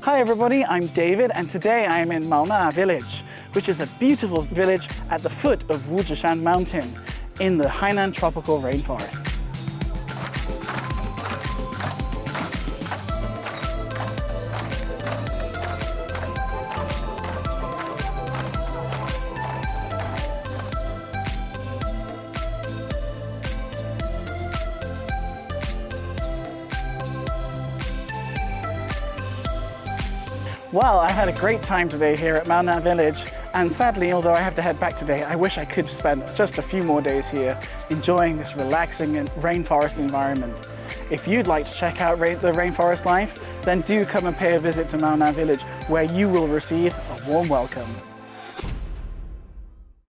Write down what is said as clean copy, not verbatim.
Hi everybody, I'm David and today I am in Mauna Village, which is a beautiful village at the foot of Wuzhishan Mountain in the Hainan tropical rainforest. Well, I had a great time today here at Mauna Village, and sadly, although I have to head back today, I wish I could spend just a few more days here enjoying this relaxing and rainforest environment. If you'd like to check out the rainforest life, then do come and pay a visit to Mauna Village, where you will receive a warm welcome.